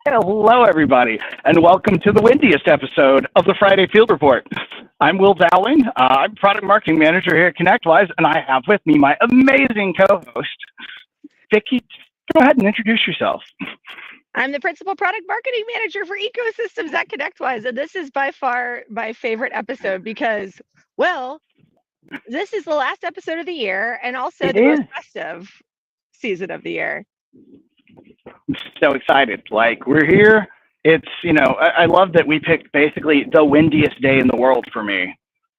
Hello, everybody, and welcome to the windiest episode of the Friday Field Report. I'm Will Dowling. I'm Product Marketing Manager here at ConnectWise, and I have with me my amazing co-host, Vicky. Go ahead and introduce yourself. I'm the Principal Product Marketing Manager for Ecosystems at ConnectWise, and this is by far my favorite episode because, well, this is the last episode of the year and also the most festive season of the year. I'm so excited. Like, we're here. It's, I love that we picked basically the windiest day in the world for me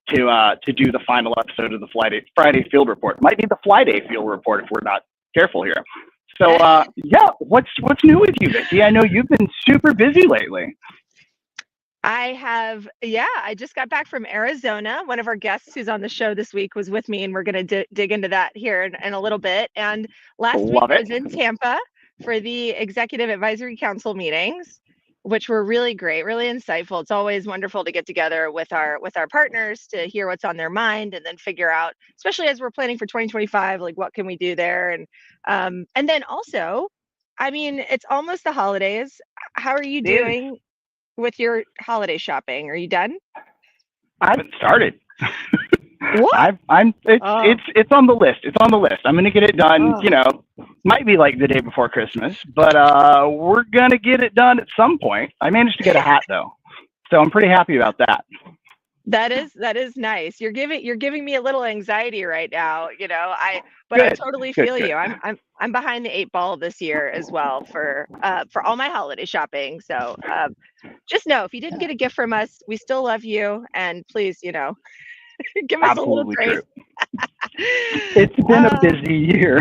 to do the final episode of the Friday Field Report. It might be the Friday Field Report if we're not careful here. So, yeah, what's new with you, Vicky? I know you've been super busy lately. I just got back from Arizona. One of our guests who's on the show this week was with me, and we're going to dig into that here in a little bit. And last week I was in Tampa for the Executive Advisory Council meetings, which were really great, really insightful. It's always wonderful to get together with our partners to hear what's on their mind and then figure out, especially as we're planning for 2025, like what can we do there? And then also, I mean, it's almost the holidays. How are you doing with your holiday shopping? Are you done? I haven't started. What? It's on the list. It's on the list. I'm gonna get it done. Might be like the day before Christmas, but we're gonna get it done at some point. I managed to get a hat though, so I'm pretty happy about that. That is nice. You're giving me a little anxiety right now. I totally feel you. I'm behind the 8 ball this year as well for all my holiday shopping. So just know if you didn't get a gift from us, we still love you, and please, give us Absolutely a little grace. It's been a busy year.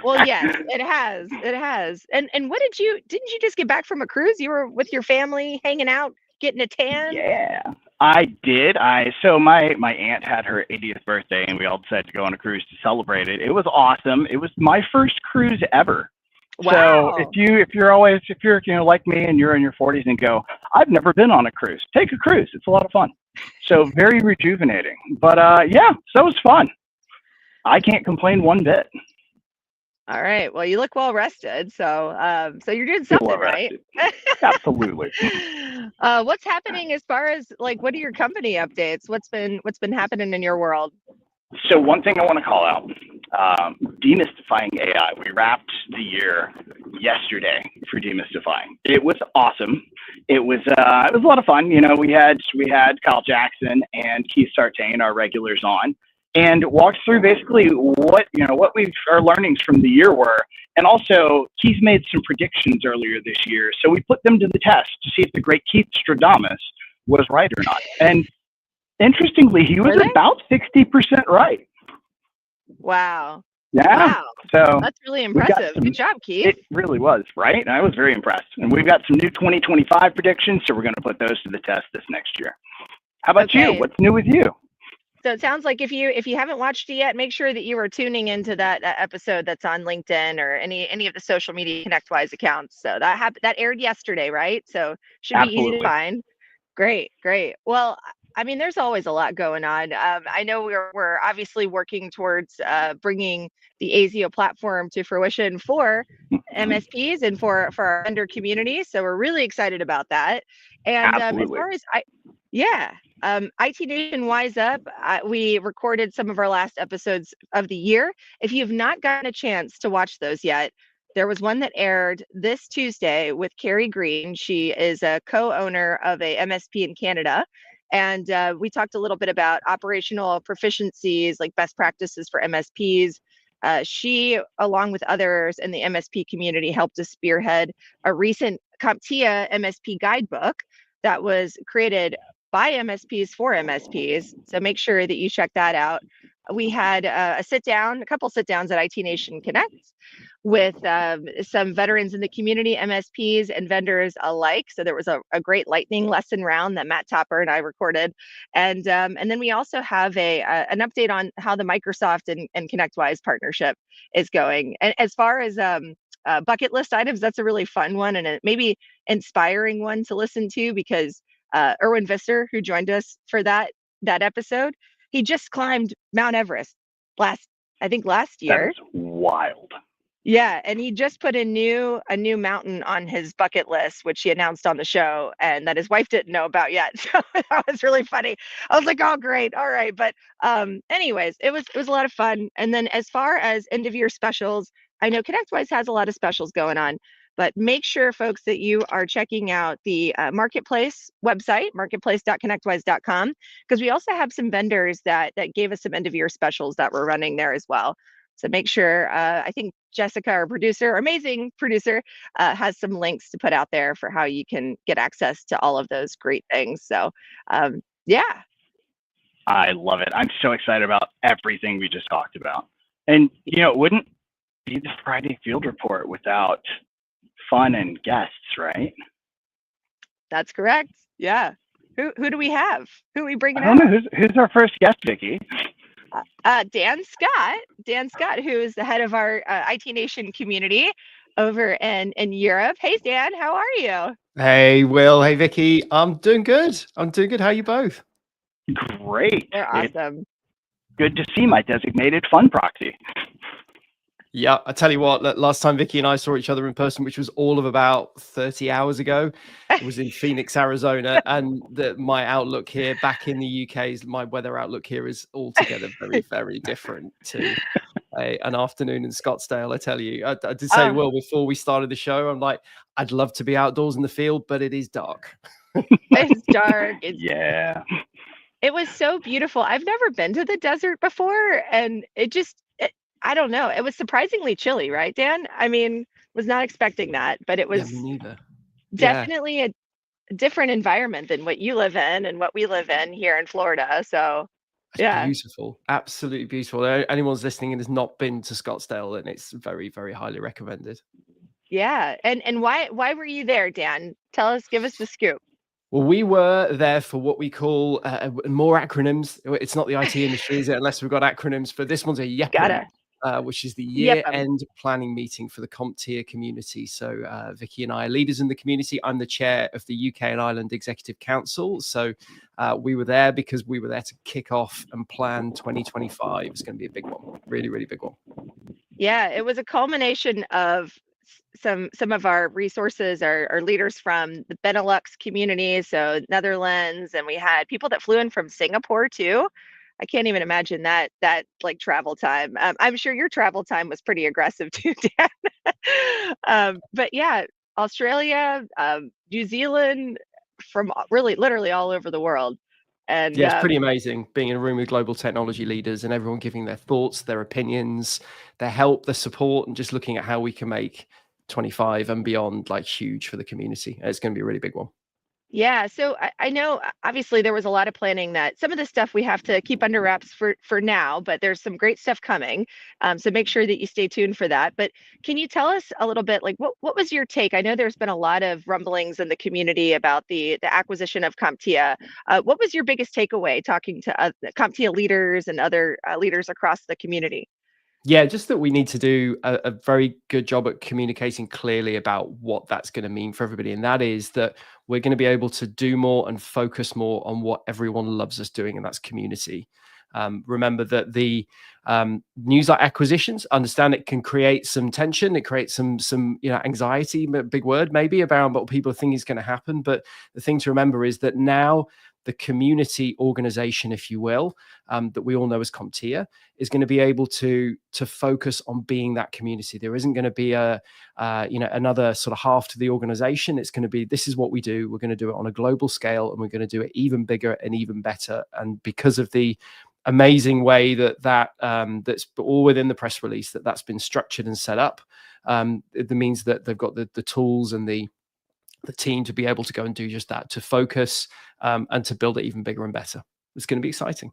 Well, yes, it has. It has. And didn't you just get back from a cruise? You were with your family hanging out, getting a tan? Yeah, I did. So my aunt had her 80th birthday, and we all decided to go on a cruise to celebrate it. It was awesome. It was my first cruise ever. Wow. So if you're like me and you're in your 40s and go, I've never been on a cruise, take a cruise. It's a lot of fun. So very rejuvenating. But yeah, so it was fun. I can't complain one bit. All right. Well, you look well rested, so you're doing something right. Absolutely. What's happening as far as like what are your company updates? What's been happening in your world? So one thing I want to call out, demystifying AI. We wrapped the year yesterday for demystifying. It was awesome. It was a lot of fun. We had Kyle Jackson and Keith Sartain, our regulars, on, and walked through basically what our learnings from the year were. And also, Keith made some predictions earlier this year, so we put them to the test to see if the great Keith Stradamus was right or not. And interestingly, he was about 60% right. Wow. Yeah. Wow. So that's really impressive. Good job, Keith. It really was, right? And I was very impressed. And we've got some new 2025 predictions, so we're going to put those to the test this next year. How about you? What's new with you? So it sounds like if you haven't watched it yet, make sure that you are tuning into that episode that's on LinkedIn or any of the social media ConnectWise accounts. So that aired yesterday, right? So should be easy to find. Great. Well, I mean, there's always a lot going on. I know we're obviously working towards bringing the ASIO platform to fruition for MSPs and for our vendor community. So we're really excited about that. And as far as IT Nation Wise Up, we recorded some of our last episodes of the year. If you've not gotten a chance to watch those yet, there was one that aired this Tuesday with Carrie Green. She is a co-owner of a MSP in Canada. And we talked a little bit about operational proficiencies, like best practices for MSPs. She, along with others in the MSP community, helped to spearhead a recent CompTIA MSP guidebook that was created by MSPs for MSPs. So make sure that you check that out. We had a couple sit downs at IT Nation Connect with some veterans in the community, MSPs and vendors alike. So there was a great lightning lesson round that Matt Topper and I recorded. And then we also have an update on how the Microsoft and ConnectWise partnership is going. And as far as bucket list items, that's a really fun one and a maybe inspiring one to listen to because Erwin Visser, who joined us for that episode, he just climbed Mount Everest last year. That's wild. Yeah, and he just put a new mountain on his bucket list, which he announced on the show, and that his wife didn't know about yet. So that was really funny. I was like, "Oh, great, all right." But anyways, it was a lot of fun. And then as far as end of year specials, I know ConnectWise has a lot of specials going on, but make sure, folks, that you are checking out the marketplace website, marketplace.connectwise.com, because we also have some vendors that gave us some end of year specials that we're running there as well. So make sure, I think Jessica, our producer, our amazing producer, has some links to put out there for how you can get access to all of those great things. So, yeah. I love it. I'm so excited about everything we just talked about. And, it wouldn't be the Friday Field Report without fun and guests, right? That's correct. Yeah. Who do we have? Who are we bringing I don't out? know who's our first guest, Vicky. Dan Scott, who is the head of our IT Nation community over in Europe. Hey, Dan, how are you? Hey, Will. Hey, Vicky. I'm doing good. How are you both? Great. We're awesome. Good to see my designated fun proxy. Yeah, I tell you what, last time Vicky and I saw each other in person, which was all of about 30 hours ago, it was in Phoenix, Arizona. And my outlook here back in the UK, my weather outlook here is altogether very, very different to an afternoon in Scottsdale. I tell you, I did say, Will, before we started the show, I'm like, I'd love to be outdoors in the field, but it is dark. It's dark. Yeah. It was so beautiful. I've never been to the desert before, and I don't know. It was surprisingly chilly, right, Dan? I mean, was not expecting that, but it Yeah, was me neither. Yeah. definitely a different environment than what you live in and what we live in here in Florida. So, It's yeah. beautiful, absolutely beautiful. Anyone's listening and has not been to Scottsdale, and it's very, very highly recommended. Yeah. And why were you there, Dan? Tell us, give us the scoop. Well, we were there for what we call more acronyms. It's not the IT industry, is it? Unless we've got acronyms. But this one's a YEPM, Gotta. which is the Yep. year-end planning meeting for the CompTIA community. So Vicky and I are leaders in the community. I'm the chair of the UK and Ireland Executive Council. So we were there because we were there to kick off and plan 2025. It's going to be a big one, really, really big one. Yeah, it was a culmination of some of our resources, our leaders from the Benelux community, so Netherlands, and we had people that flew in from Singapore too. I can't even imagine that like travel time. I'm sure your travel time was pretty aggressive too, Dan. But yeah, Australia, New Zealand, from really literally all over the world. And yeah, it's pretty amazing being in a room with global technology leaders and everyone giving their thoughts, their opinions, their help, their support, and just looking at how we can make 25 and beyond like huge for the community. It's going to be a really big one. yeah, so I know obviously there was a lot of planning that some of the stuff we have to keep under wraps for now, but there's some great stuff coming. So make sure that you stay tuned for that. But can you tell us a little bit, like what was your take? I know there's been a lot of rumblings in the community about the acquisition of CompTIA. What was your biggest takeaway talking to CompTIA leaders and other leaders across the community? Yeah, just that we need to do a very good job at communicating clearly about what that's going to mean for everybody. And that is that we're going to be able to do more and focus more on what everyone loves us doing, and that's community. Remember that the news like acquisitions, understand it can create some tension. It creates some anxiety, big word maybe, about what people think is going to happen. But the thing to remember is that now the community organization, if you will, that we all know as CompTIA, is going to be able to focus on being that community. There isn't going to be another sort of half to the organization. It's going to be, this is what we do. We're going to do it on a global scale, and we're going to do it even bigger and even better. And because of the amazing way that's all within the press release, that's been structured and set up, it means that they've got the tools and the team to be able to go and do just that, to focus and to build it even bigger and better. It's going to be exciting.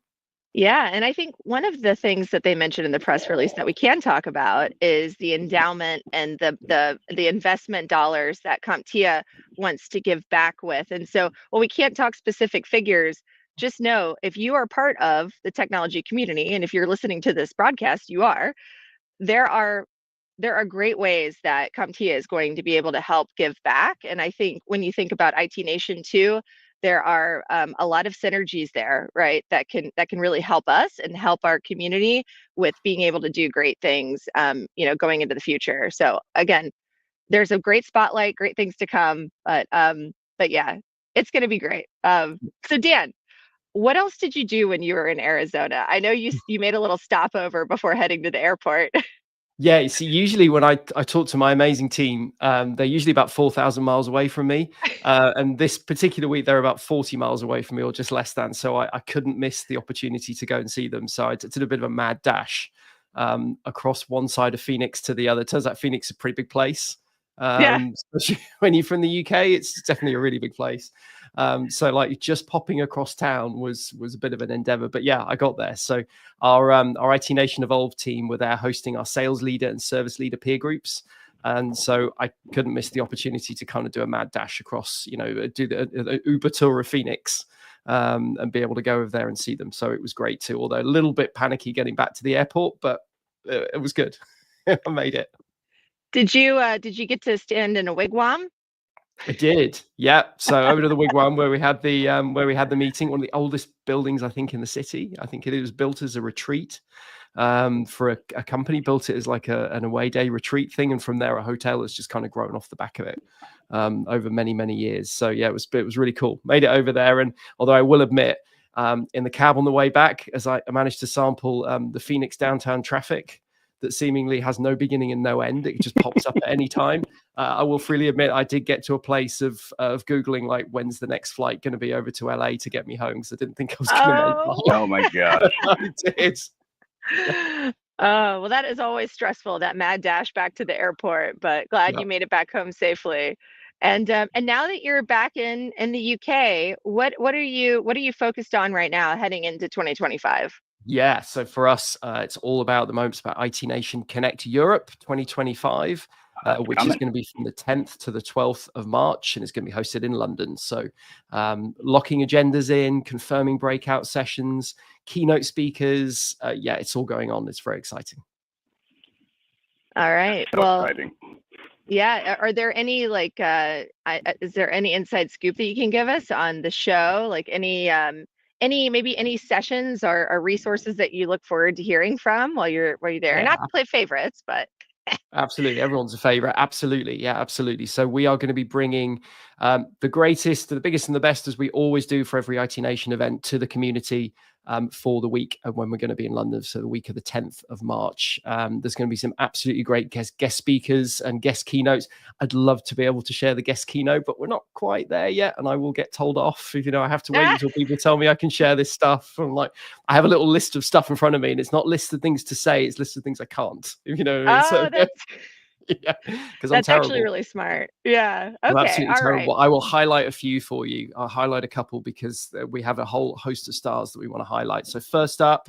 Yeah, and I think one of the things that they mentioned in the press release that we can talk about is the endowment and the investment dollars that CompTIA wants to give back with. And so, while we can't talk specific figures, just know if you are part of the technology community, and if you're listening to this broadcast, you are, there are great ways that CompTIA is going to be able to help give back. And I think when you think about IT Nation too, there are a lot of synergies there, right? That can really help us and help our community with being able to do great things, going into the future. So again, there's a great spotlight, great things to come, but yeah, it's going to be great. So Dan, what else did you do when you were in Arizona? I know you made a little stopover before heading to the airport. Yeah, you see, usually when I talk to my amazing team, they're usually about 4,000 miles away from me. And this particular week, they're about 40 miles away from me or just less than. So I couldn't miss the opportunity to go and see them. So I did a bit of a mad dash across one side of Phoenix to the other. Turns out Phoenix is a pretty big place. Yeah. Especially when you're from the UK, it's definitely a really big place. So like just popping across town was a bit of an endeavor, but yeah, I got there. So our IT Nation Evolve team were there hosting our sales leader and service leader peer groups. And so I couldn't miss the opportunity to kind of do a mad dash across, do the Uber tour of Phoenix and be able to go over there and see them. So it was great too, although a little bit panicky getting back to the airport, but it was good. I made it. Did you get to stand in a wigwam? I did, yeah. So over to the wigwam where we had the meeting, one of the oldest buildings I think in the city. I think it was built as a retreat for a company, built it as like an away day retreat thing, and from there a hotel has just kind of grown off the back of it over many years. So yeah, it was really cool. Made it over there, and although I will admit, in the cab on the way back, as I managed to sample the Phoenix downtown traffic that seemingly has no beginning and no end. It just pops up at any time. I will freely admit I did get to a place of Googling, like, when's the next flight going to be over to LA to get me home? Because I didn't think I was going to make it. Oh my gosh. I did. Oh, well, that is always stressful, that mad dash back to the airport, but glad you made it back home safely. And now that you're back in the UK, what are you focused on right now heading into 2025? Yeah, so for us, it's all about the moment. It's about IT Nation Connect Europe 2025, which is going to be from the 10th to the 12th of March, and it's going to be hosted in London. So locking agendas in, confirming breakout sessions, keynote speakers. Yeah, it's all going on. It's very exciting. All right. So well, exciting. Yeah. Are there any is there any inside scoop that you can give us on the show? Like any sessions or resources that you look forward to hearing from while you're there? Yeah. Not to play favorites, but Absolutely. Everyone's a favorite. Absolutely. Yeah, absolutely. So we are going to be bringing the greatest, the biggest and the best, as we always do for every IT Nation event, to the community for the week when we're going to be in London. So the week of the 10th of March. There's going to be some absolutely great guest speakers and guest keynotes. I'd love to be able to share the guest keynote, but we're not quite there yet. And I will get told off if, I have to wait until people tell me I can share this stuff. I'm like, I have a little list of stuff in front of me, and it's not lists of things to say, it's lists of things I can't, if you know what I mean. So, yeah, because I'm terrible. That's actually really smart. Yeah. Okay. Absolutely all terrible. right. I will highlight a few for you. I'll highlight a couple because we have a whole host of stars that we want to highlight. So first up,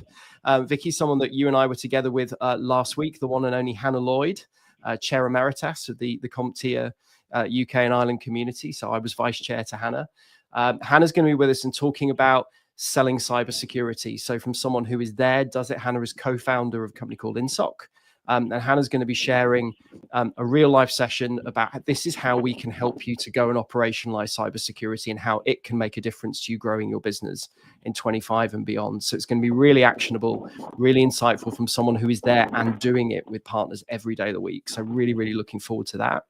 Vicky, someone that you and I were together with last week, the one and only Hannah Lloyd, Chair Emeritus of the CompTIA UK and Ireland community. So I was vice chair to Hannah. Hannah's going to be with us and talking about selling cybersecurity. So from someone who is there, does it. Hannah is co-founder of a company called InSoc. And Hannah's going to be sharing a real life session about this is how we can help you to go and operationalize cybersecurity and how it can make a difference to you growing your business in 25 and beyond. So it's going to be really actionable, really insightful from someone who is there and doing it with partners every day of the week. So really looking forward to that.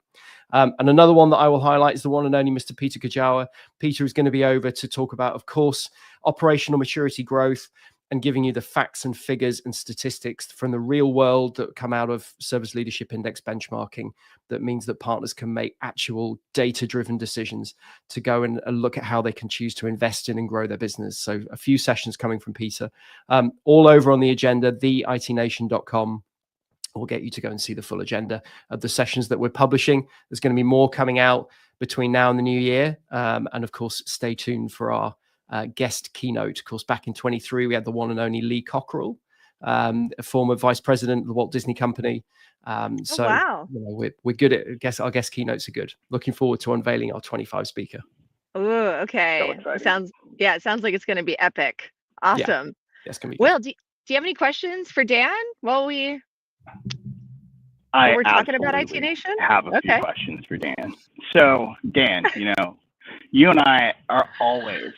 And another one that I will highlight is the one and only Mr. Peter Kajawa. Peter is going to be over to talk about, of course, operational maturity growth, and giving you the facts and figures and statistics from the real world that come out of Service Leadership Index benchmarking. That means that partners can make actual data-driven decisions to go and look at how they can choose to invest in and grow their business. So a few sessions coming from Peter, all over on the agenda, theitnation.com. We'll get you to go and see the full agenda of the sessions that we're publishing. There's going to be more coming out between now and the new year. And of course, stay tuned for our guest keynote. Of course, back in 23, we had the one and only Lee Cockerell, a former vice president of the Walt Disney Company. So wow. We're good at our guest keynotes are good. Looking forward to unveiling our 25 speaker. Oh, okay. So it sounds like it's going to be epic. Awesome. Yeah, it's going to be good. Well, do you have any questions for Dan while we're talking about IT Nation? I have a few questions for Dan. So Dan, you and I are always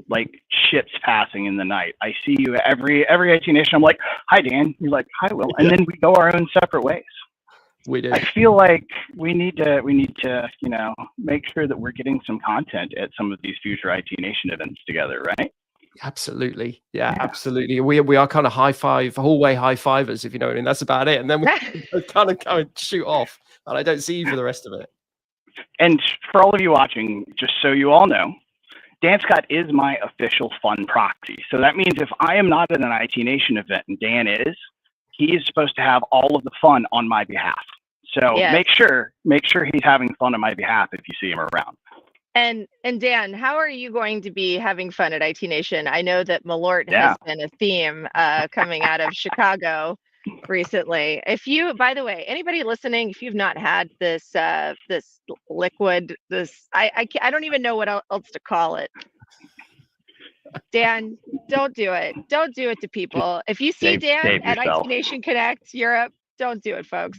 like ships passing in the night. I see you every IT Nation. I'm like, hi Dan. You're like, hi Will, and then we go our own separate ways. We do. I feel like we need to make sure that we're getting some content at some of these future IT Nation events together, right? Absolutely. Yeah, absolutely. We are kind of hallway high fivers, if you know what I mean. That's about it. And then we kind of go and shoot off. And I don't see you for the rest of it. And for all of you watching, just so you all know, Dan Scott is my official fun proxy. So that means if I am not at an IT Nation event and Dan is, he is supposed to have all of the fun on my behalf. So make sure he's having fun on my behalf if you see him around. And Dan, how are you going to be having fun at IT Nation? I know that Malort has been a theme coming out of Chicago recently. By the way, anybody listening, if you've not had this this liquid, I don't even know what else to call it. Dan, don't do it. Don't do it to people. If you see Dan at IT Nation Connect Europe, don't do it, folks.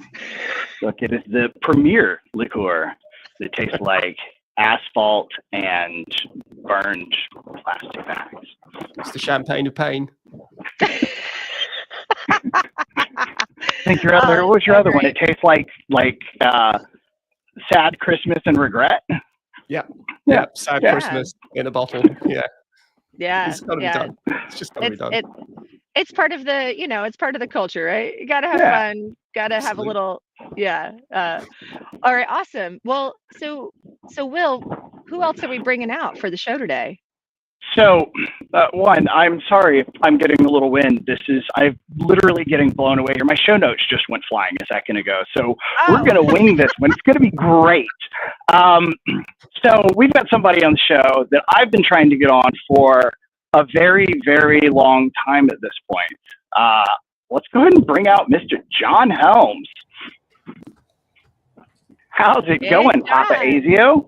Look, it is the premier liqueur that tastes like asphalt and burned plastic bags. It's the champagne of pain. I think what was your other one? It tastes like sad Christmas and regret. Yeah. Sad Christmas in a bottle. Yeah. It's got to be done. It's just got to be done. It's part of the, it's part of the culture, right? You got to have fun. Got to have a little, all right, awesome. Well, so Will, who else are we bringing out for the show today? So, one, I'm sorry if I'm getting a little wind. I'm literally getting blown away here. My show notes just went flying a second ago. So we're going to wing this one. It's going to be great. So we've got somebody on the show that I've been trying to get on for a very, very long time at this point. Let's go ahead and bring out Mr. John Helms. How's it going, Papa Azio?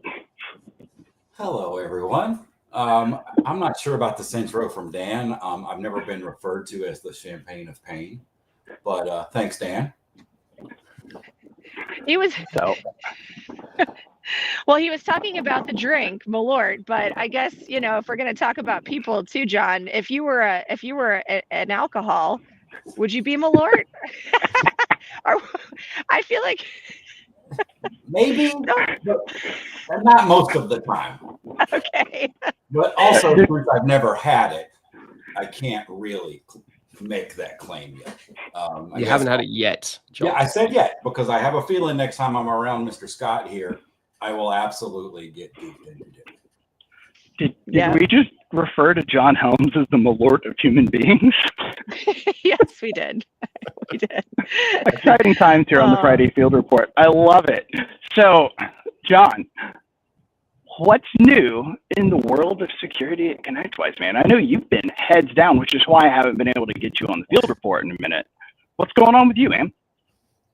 Hello, everyone. I'm not sure about this intro from Dan. I've never been referred to as the champagne of pain, but thanks, Dan. He was well, he was talking about the drink, Malort, but I guess, if we're going to talk about people too, John, if you were an alcohol, would you be Malort? Or I feel like maybe, but not most of the time. Okay. But also, since I've never had it, I can't really make that claim yet. You haven't had it yet, John. Yeah, I said yet because I have a feeling next time I'm around Mr. Scott here, I will absolutely get deep into it. Did we just refer to John Helms as the Malort of human beings? Yes, we did. We did. Exciting times here on the Friday Field Report. I love it. So, John, what's new in the world of security at ConnectWise, man? I know you've been heads down, which is why I haven't been able to get you on the Field Report in a minute. What's going on with you, man?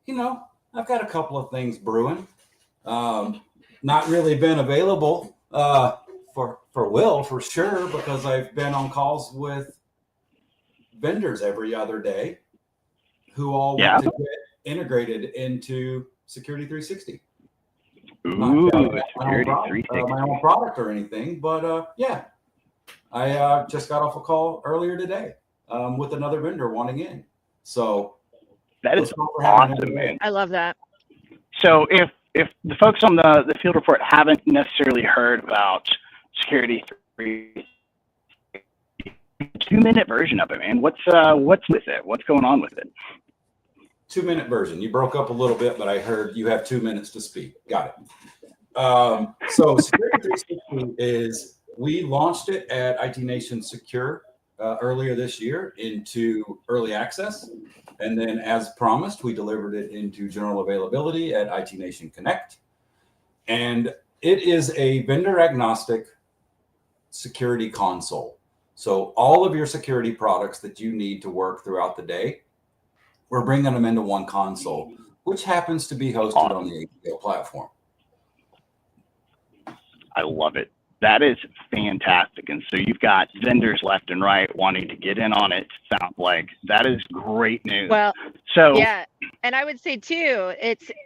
I've got a couple of things brewing. Not really been available for Will, for sure, because I've been on calls with vendors every other day who all want to get integrated into Security 360. Ooh, Security 360. My own product or anything, but I just got off a call earlier today with another vendor wanting in. So that is awesome, man. I love that. So if the folks on the Field Report haven't necessarily heard about Security 360, 2-minute version of it, man. What's with it? What's going on with it? 2-minute version. You broke up a little bit, but I heard you have 2 minutes to speak. Got it. So Security 360 is, we launched it at IT Nation Secure earlier this year into early access. And then as promised, we delivered it into general availability at IT Nation Connect. And it is a vendor agnostic security console. So all of your security products that you need to work throughout the day, we're bringing them into one console, which happens to be hosted on the APO platform. I love it. That is fantastic. And so you've got vendors left and right wanting to get in on it. Sounds like that is great news. Well, so yeah. And I would say too,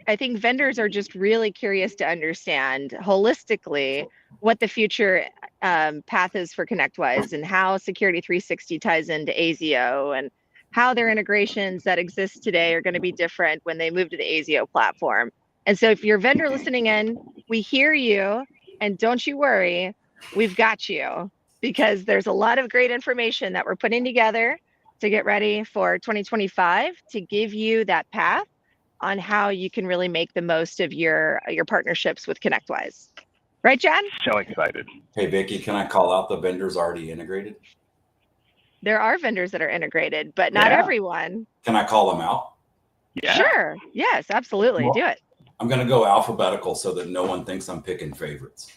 I think vendors are just really curious to understand holistically what the future path is for ConnectWise and how Security 360 ties into ASIO and how their integrations that exist today are going to be different when they move to the ASIO platform. And so if you're a vendor listening in, we hear you, and don't you worry, we've got you, because there's a lot of great information that we're putting together to get ready for 2025 to give you that path on how you can really make the most of your partnerships with ConnectWise. Right, John? So excited. Hey, Vicky, can I call out the vendors already integrated? There are vendors that are integrated, but not everyone. Can I call them out? Yeah. Sure. Yes, absolutely. Well, do it. I'm going to go alphabetical so that no one thinks I'm picking favorites.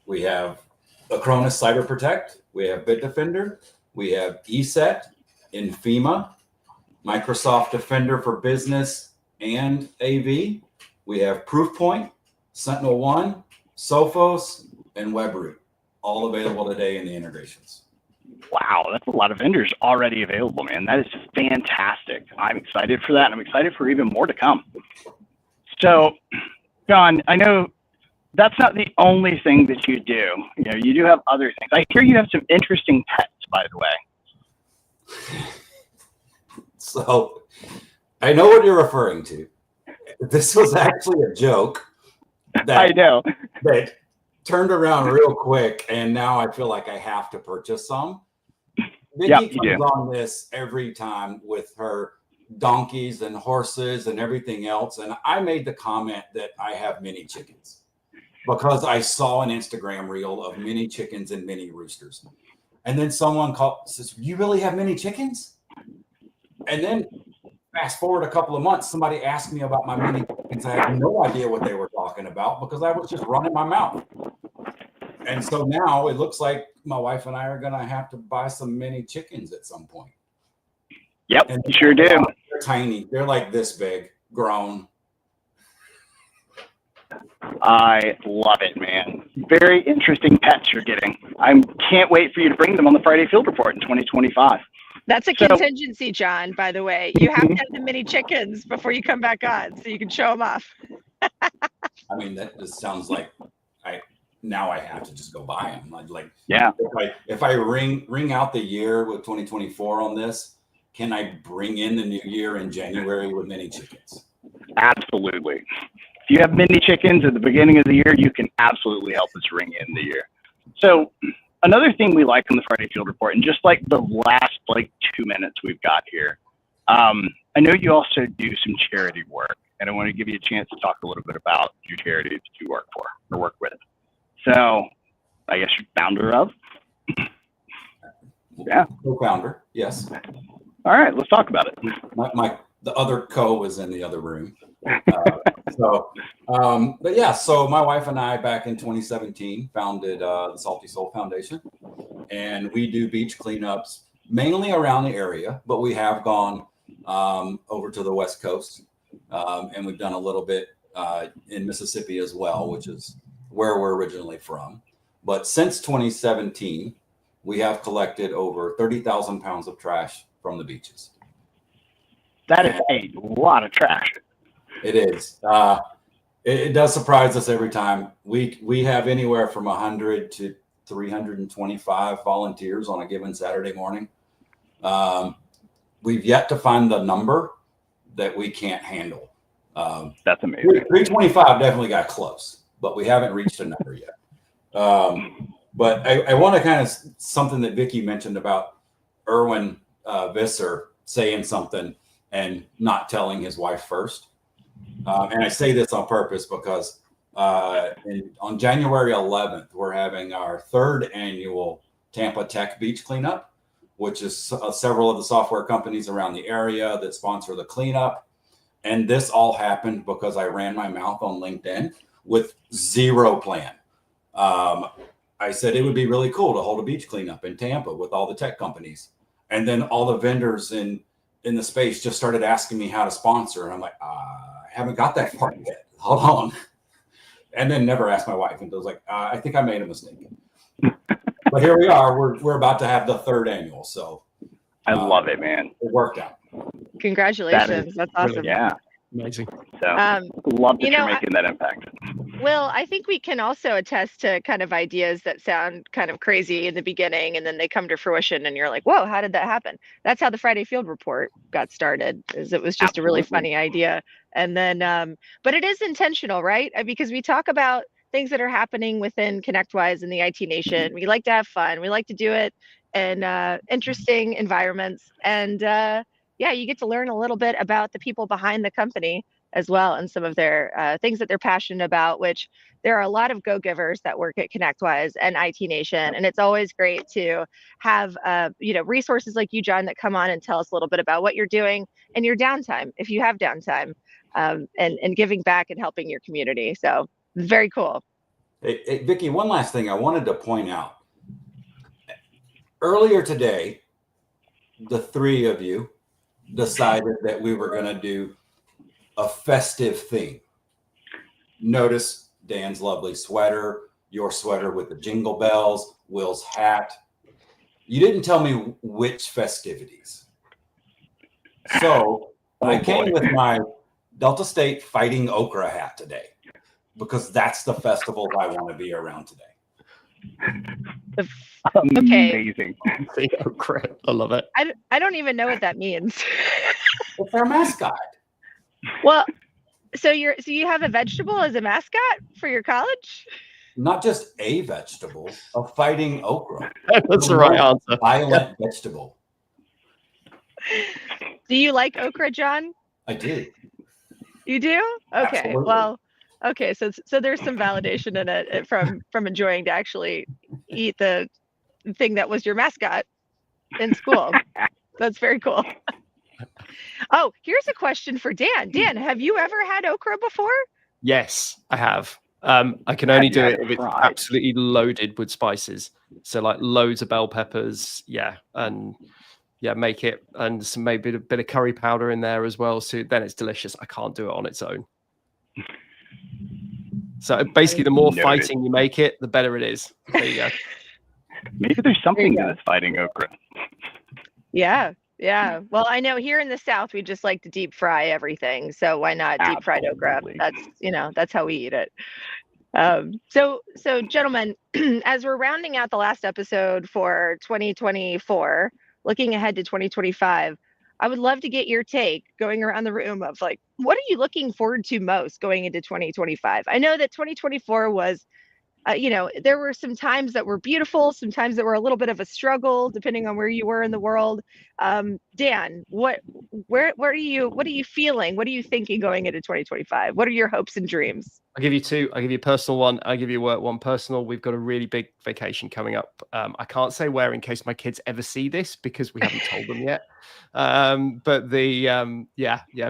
We have Acronis Cyber Protect. We have Bitdefender. We have ESET, Infima, Microsoft Defender for Business and AV. We have Proofpoint, SentinelOne, Sophos, and WebRoot, all available today in the integrations. Wow, that's a lot of vendors already available, man. That is fantastic. I'm excited for that, and I'm excited for even more to come. So, John, I know that's not the only thing that you do. You know, you do have other things. I hear you have some interesting pets, by the way. So, I know what you're referring to. This was actually a joke that I know that turned around real quick, and now I feel like I have to purchase some. Vicky comes on this every time with her donkeys and horses and everything else, and I made the comment that I have mini chickens because I saw an Instagram reel of mini chickens and mini roosters, and then someone says, "You really have mini chickens?" And then fast forward a couple of months, somebody asked me about my mini chickens. I had no idea what they were talking about because I was just running my mouth. And so now it looks like my wife and I are going to have to buy some mini chickens at some point. Yep, and you sure do. They're tiny. They're like this big, grown. I love it, man. Very interesting pets you're getting. I can't wait for you to bring them on the Friday Field Report in 2025. That's a contingency, John, by the way. You have to have the mini chickens before you come back on so you can show them off. I mean, that just sounds like now I have to just go buy them. Like, yeah. If I ring out the year with 2024 on this, can I bring in the new year in January with mini chickens? Absolutely. If you have mini chickens at the beginning of the year, you can absolutely help us ring in the year. So another thing we like on the Friday Field Report, and just like the last 2 minutes we've got here, I know you also do some charity work, and I want to give you a chance to talk a little bit about your charity that you work for or work with. So I guess you're founder of? Yeah. Co-founder, yes. All right, let's talk about it. The other co is in the other room. But yeah, so my wife and I back in 2017 founded the Salty Soul Foundation, and we do beach cleanups mainly around the area, but we have gone over to the West Coast, and we've done a little bit in Mississippi as well, which is where we're originally from. But since 2017, we have collected over 30,000 pounds of trash from the beaches. That is a lot of trash. It is. It does surprise us every time. We have anywhere from 100 to 325 volunteers on a given Saturday morning. We've yet to find the number that we can't handle. That's amazing. 325 definitely got close, but we haven't reached a number yet. But I want to kind of something that Vicky mentioned about Erwin Visser saying something and not telling his wife first. And I say this on purpose because on January 11th, we're having our third annual Tampa Tech Beach Cleanup, which is several of the software companies around the area that sponsor the cleanup. And this all happened because I ran my mouth on LinkedIn with zero plan. I said it would be really cool to hold a beach cleanup in Tampa with all the tech companies. And then all the vendors in the space just started asking me how to sponsor. And I'm like, I haven't got that far yet. Hold on. and then never asked my wife. And I was like, I think I made a mistake. But here we are. We're about to have the 3rd annual. So I love it, man. it worked out. Congratulations. That's awesome. Yeah. Amazing. So love that you're making that impact. Will, I think we can also attest to kind of ideas that sound kind of crazy in the beginning and then they come to fruition and you're like, whoa, how did that happen? That's how the Friday Field Report got started, is it was just a really funny idea. And then, but it is intentional, right? Because we talk about things that are happening within ConnectWise and the IT Nation. We like to have fun. We like to do it in interesting environments. And yeah, you get to learn a little bit about the people behind the company as well and some of their things that they're passionate about, which there are a lot of go-givers that work at ConnectWise and IT Nation. And it's always great to have resources like you, John, that come on and tell us a little bit about what you're doing and your downtime, if you have downtime, and giving back and helping your community. So very cool. Hey, Vicky, one last thing I wanted to point out. Earlier today, the 3 of you decided that we were going to do a festive theme. Notice Dan's lovely sweater, your sweater with the jingle bells, Will's hat. You didn't tell me which festivities. So I came with my Delta State Fighting Okra hat today because that's the festival I want to be around today. Amazing. Okra. I love it. I don't even know what that means. It's our mascot. Well, so you have a vegetable as a mascot for your college? Not just a vegetable, a fighting okra. That's the right answer. Violent vegetable. Do you like okra, John? I do. You do? Okay. Absolutely. Well, okay. So there's some validation in it from enjoying to actually eat the thing that was your mascot in school. That's very cool. Oh, here's a question for Dan. Dan, have you ever had okra before? Yes, I have. I can only do it if it's absolutely loaded with spices. So like loads of bell peppers, and make it, and some maybe a bit of curry powder in there as well. So then it's delicious. I can't do it on its own. So basically, the more fighting you make it, the better it is. There you go. Maybe there's something to this fighting okra. Yeah. Yeah. Well, I know here in the South, we just like to deep fry everything. So why not deep fried okra? That's how we eat it. So gentlemen, as we're rounding out the last episode for 2024, looking ahead to 2025, I would love to get your take going around the room of like, what are you looking forward to most going into 2025? I know that 2024 was there were some times that were beautiful, some times that were a little bit of a struggle, depending on where you were in the world. Dan, what are you feeling? What are you thinking going into 2025? What are your hopes and dreams? I'll give you 2. I'll give you a personal one. I'll give you a work one. Personal, we've got a really big vacation coming up. I can't say where in case my kids ever see this because we haven't told them yet. But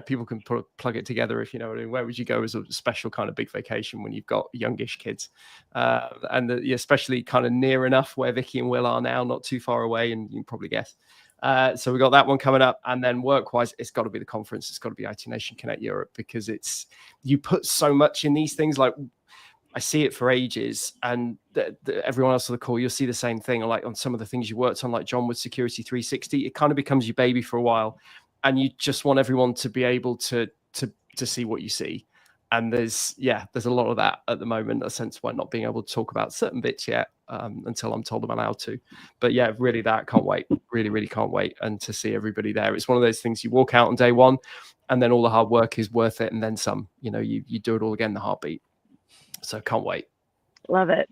people can plug it together if you know what I mean. Where would you go as a special kind of big vacation when you've got youngish kids? Especially kind of near enough where Vicky and Will are now, not too far away, and you can probably guess. So we got that one coming up, and then work-wise, it's got to be the conference. It's got to be IT Nation Connect Europe because you put so much in these things. Like I see it for ages, and everyone else on the call, you'll see the same thing. Like on some of the things you worked on, like John with Security 360, it kind of becomes your baby for a while, and you just want everyone to be able to see what you see. And there's a lot of that at the moment, a sense why not being able to talk about certain bits yet until I'm told I'm allowed to. But yeah, really that can't wait. Really, really can't wait. And to see everybody there. It's one of those things you walk out on day one and then all the hard work is worth it. And then some, you do it all again, the heartbeat. So can't wait. Love it.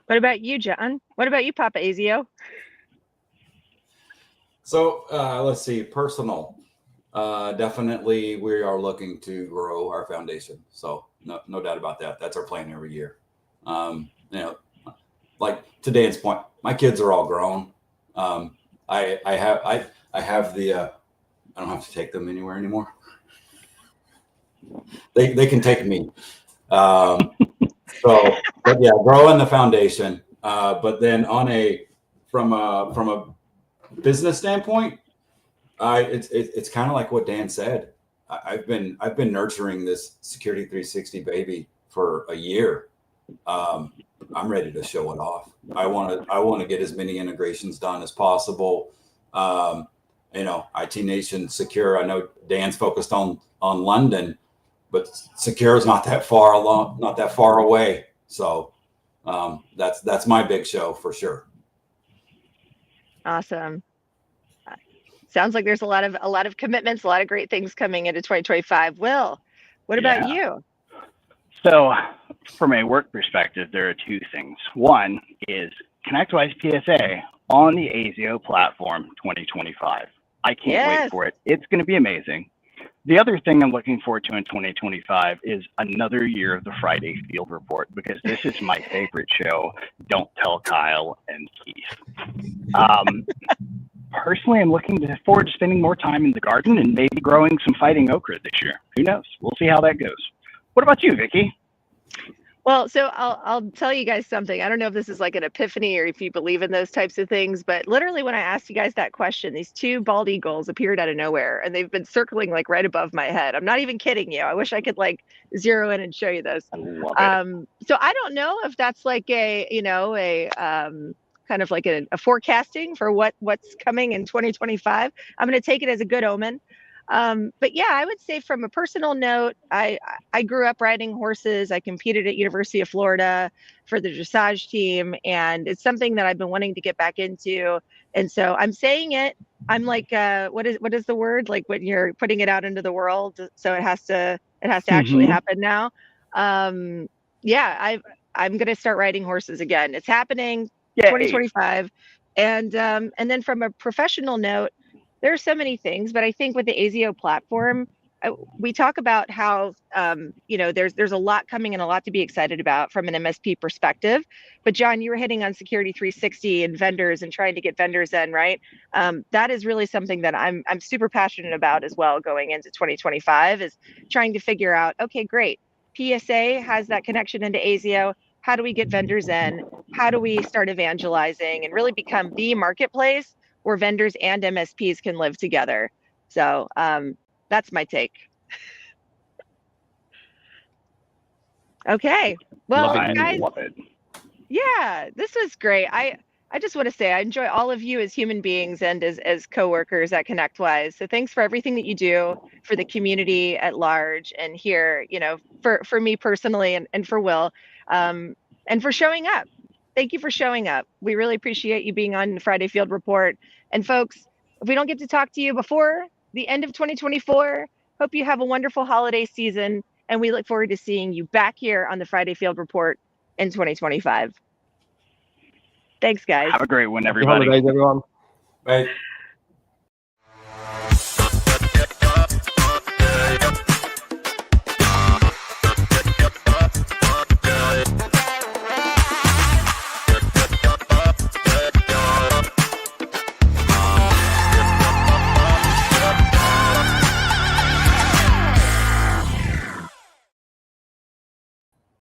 What about you, John? What about you, Papa Azio? So let's see, personal. Definitely, we are looking to grow our foundation. So no doubt about that. That's our plan every year. Like to Dan's point, my kids are all grown. I have the I don't have to take them anywhere anymore. They can take me. But yeah, growing the foundation. But then from a business standpoint, it's kind of like what Dan said. I've been nurturing this Security 360 baby for a year. I'm ready to show it off. I want to get as many integrations done as possible. IT Nation Secure. I know Dan's focused on London, but Secure is not that far along, not that far away. So that's my big show for sure. Awesome. Sounds like there's a lot of commitments, a lot of great things coming into 2025. Will, what about you? So from a work perspective, there are two things. One is ConnectWise PSA on the ASIO platform 2025. I can't wait for it. It's going to be amazing. The other thing I'm looking forward to in 2025 is another year of the Friday Field Report, because this is my favorite show. Don't tell Kyle and Keith. Personally, I'm looking forward to spending more time in the garden and maybe growing some fighting okra this year. Who knows? We'll see how that goes. What about you, Vicky? Well, so I'll tell you guys something. I don't know if this is like an epiphany or if you believe in those types of things, but literally when I asked you guys that question, these two bald eagles appeared out of nowhere, and they've been circling like right above my head. I'm not even kidding you. I wish I could like zero in and show you this. I love it. So I don't know if that's like a kind of like a forecasting for what's coming in 2025. I'm going to take it as a good omen. But yeah, I would say from a personal note, I grew up riding horses. I competed at University of Florida for the dressage team, and it's something that I've been wanting to get back into. And so I'm saying it. I'm like, what is the word? Like when you're putting it out into the world, so it has to actually happen now. Yeah, I'm gonna start riding horses again. It's happening. Yay. 2025, and then from a professional note, there are so many things, but I think with the ASIO platform, we talk about how there's a lot coming and a lot to be excited about from an MSP perspective. But John, you were hitting on Security 360 and vendors and trying to get vendors in, right? That is really something that I'm super passionate about as well going into 2025, is trying to figure out, okay, great, PSA has that connection into ASIO. How do we get vendors in? How do we start evangelizing and really become the marketplace where vendors and MSPs can live together? So that's my take. Okay. Well, guys, love it. Yeah, this was great. I just want to say I enjoy all of you as human beings and as coworkers at ConnectWise. So thanks for everything that you do for the community at large, and here, for me personally, and for Will, and for showing up. Thank you for showing up. We really appreciate you being on the Friday Field Report. And folks, if we don't get to talk to you before the end of 2024, hope you have a wonderful holiday season. And we look forward to seeing you back here on the Friday Field Report in 2025. Thanks, guys. Have a great one, everybody. Happy holidays, everyone. Bye.